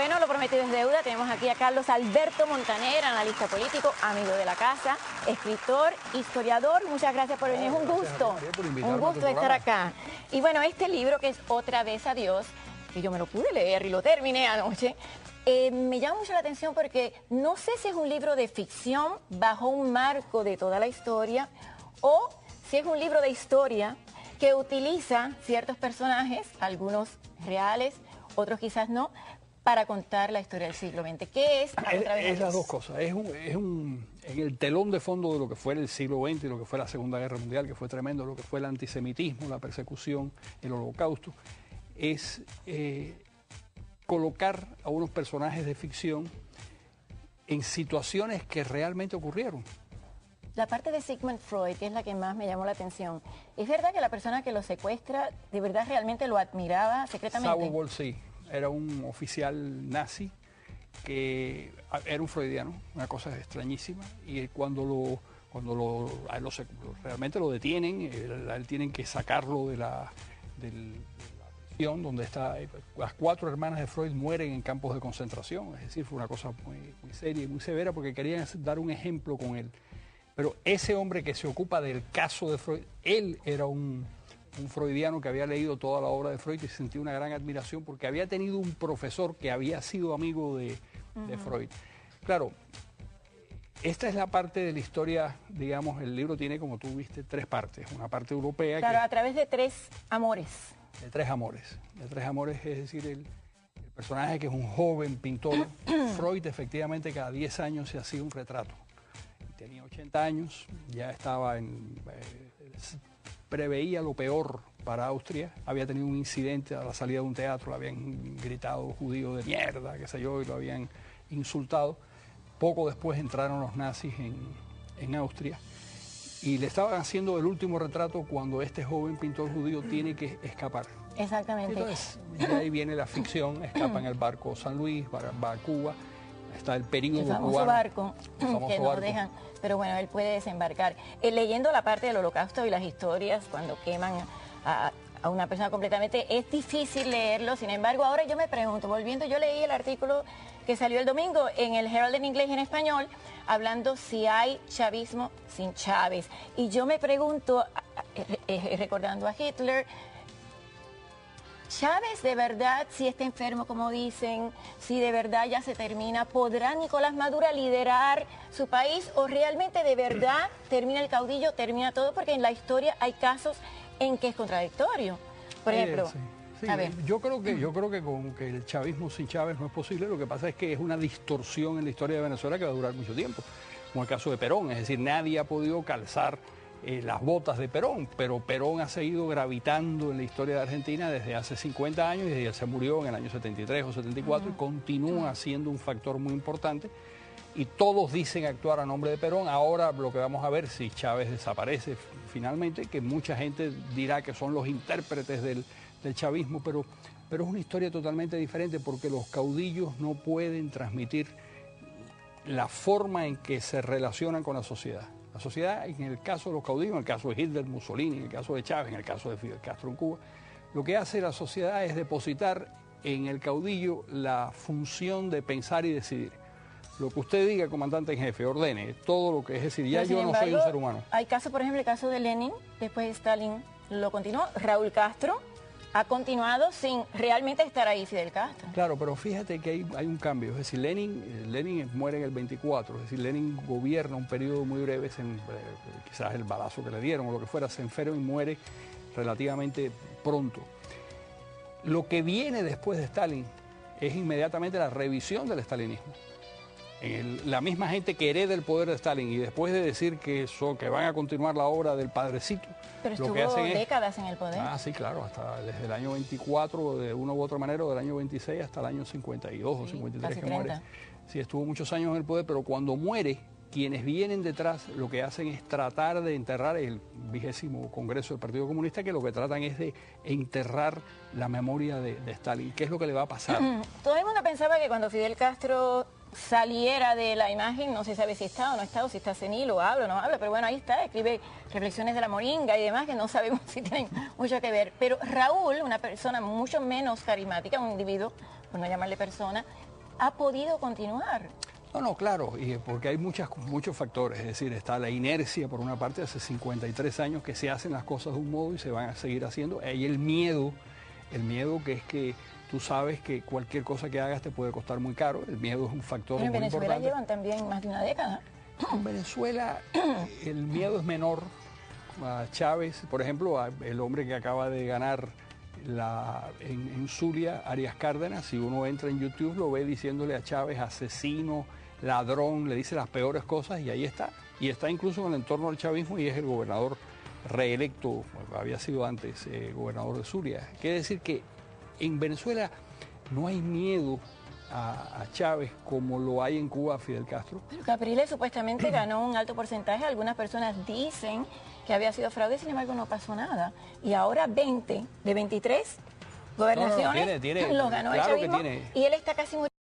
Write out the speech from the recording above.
Bueno, lo prometido es deuda. Tenemos aquí a Carlos Alberto Montaner, analista político, amigo de la casa, escritor, historiador. Muchas gracias por venir. Es un gusto. Un gusto estar acá. Y bueno, este libro que es Otra vez a Dios, que yo me lo pude leer y lo terminé anoche, me llama mucho la atención porque no sé si es un libro de ficción bajo un marco de toda la historia o si es un libro de historia que utiliza ciertos personajes, algunos reales, otros quizás no, para contar la historia del siglo XX. ¿Qué es? Es las dos cosas. En el telón de fondo de lo que fue el siglo XX y lo que fue la Segunda Guerra Mundial, que fue tremendo, lo que fue el antisemitismo, la persecución, el Holocausto, es colocar a unos personajes de ficción en situaciones que realmente ocurrieron. La parte de Sigmund Freud, que es la que más me llamó la atención. ¿Es verdad que la persona que lo secuestra de verdad realmente lo admiraba secretamente? Saul sí. Era un oficial nazi que era un freudiano, una cosa extrañísima, y realmente lo detienen, él tienen que sacarlo de la prisión donde está. Las 4 hermanas de Freud mueren en campos de concentración, es decir, fue una cosa muy seria y muy severa porque querían dar un ejemplo con él. Pero ese hombre que se ocupa del caso de Freud, él era un freudiano que había leído toda la obra de Freud y sentía una gran admiración porque había tenido un profesor que había sido amigo de Freud. Claro, esta es la parte de la historia, digamos, el libro tiene, como tú viste, 3 partes. Una parte europea. Claro, a través de 3 amores. De 3 amores. De 3 amores, es decir, el personaje que es un joven pintor. Freud, efectivamente, cada 10 años se hacía un retrato. Tenía 80 años, ya estaba preveía lo peor para Austria, había tenido un incidente a la salida de un teatro, le habían gritado judío de mierda, qué sé yo, y lo habían insultado. Poco después entraron los nazis en Austria y le estaban haciendo el último retrato cuando este joven pintor judío tiene que escapar. Exactamente. Entonces, de ahí viene la ficción, escapa en el barco San Luis, va a Cuba. Está el período famoso cubano, barco que no dejan, pero bueno, él puede desembarcar. Leyendo la parte del Holocausto y las historias cuando queman a una persona completamente, es difícil leerlo. Sin embargo, ahora yo me pregunto, volviendo, yo leí el artículo que salió el domingo en el Herald en inglés y en español, hablando si hay chavismo sin Chávez. Y yo me pregunto, recordando a Hitler, Chávez de verdad, si está enfermo como dicen, si de verdad ya se termina, ¿podrá Nicolás Maduro liderar su país o realmente de verdad termina el caudillo, termina todo? Porque en la historia hay casos en que es contradictorio. Por ejemplo, sí. A ver. Yo creo que con que el chavismo sin Chávez no es posible. Lo que pasa es que es una distorsión en la historia de Venezuela que va a durar mucho tiempo, como el caso de Perón. Es decir, nadie ha podido calzar las botas de Perón, pero Perón ha seguido gravitando en la historia de Argentina desde hace 50 años, y desde que se murió en el año 73 o 74, y continúa siendo un factor muy importante, y todos dicen actuar a nombre de Perón. Ahora lo que vamos a ver, si Chávez desaparece finalmente, que mucha gente dirá que son los intérpretes del chavismo, pero es una historia totalmente diferente, porque los caudillos no pueden transmitir la forma en que se relacionan con la sociedad. La sociedad, en el caso de los caudillos, en el caso de Hitler, Mussolini, en el caso de Chávez, en el caso de Fidel Castro en Cuba, lo que hace la sociedad es depositar en el caudillo la función de pensar y decidir. Lo que usted diga, comandante en jefe, ordene todo lo que es decir, ya yo no soy un ser humano. Hay casos, por ejemplo, el caso de Lenin, después de Stalin lo continuó, Raúl Castro ha continuado sin realmente estar ahí Fidel Castro. Claro, pero fíjate que hay un cambio. Es decir, Lenin muere en el 24, es decir, Lenin gobierna un periodo muy breve, quizás el balazo que le dieron o lo que fuera, se enferma y muere relativamente pronto. Lo que viene después de Stalin es inmediatamente la revisión del stalinismo. La misma gente que hereda el poder de Stalin y después de decir que van a continuar la obra del padrecito, pero lo que hacen es décadas en el poder. Sí, claro, hasta desde el año 24, de una u otra manera, o del año 26 hasta el año 52 o 53 que muere. Sí, estuvo muchos años en el poder, pero cuando muere, quienes vienen detrás lo que hacen es tratar de enterrar el 20º Congreso del Partido Comunista, que lo que tratan es de enterrar la memoria de Stalin. ¿Qué es lo que le va a pasar? Todo el mundo pensaba que cuando Fidel Castro saliera de la imagen, no se sabe si está o no está, o si está senil o habla o no habla, pero bueno, ahí está, escribe reflexiones de la moringa y demás que no sabemos si tienen mucho que ver. Pero Raúl, una persona mucho menos carismática, un individuo, por no llamarle persona, ha podido continuar. No, claro, y porque hay muchos factores, es decir, está la inercia por una parte, hace 53 años que se hacen las cosas de un modo y se van a seguir haciendo, hay el miedo que es que tú sabes que cualquier cosa que hagas te puede costar muy caro, el miedo es un factor muy importante. Pero en Venezuela llevan también más de una década. En Venezuela el miedo es menor. A Chávez, por ejemplo, el hombre que acaba de ganar en Zulia, Arias Cárdenas, si uno entra en YouTube lo ve diciéndole a Chávez asesino, ladrón, le dice las peores cosas y ahí está. Y está incluso en el entorno del chavismo y es el gobernador reelecto, había sido antes gobernador de Zulia. Quiere decir que en Venezuela no hay miedo a Chávez como lo hay en Cuba a Fidel Castro. Pero Capriles supuestamente ganó un alto porcentaje, algunas personas dicen que había sido fraude, sin embargo no pasó nada. Y ahora 20 de 23 gobernaciones los ganó el chavismo y él está casi muriendo.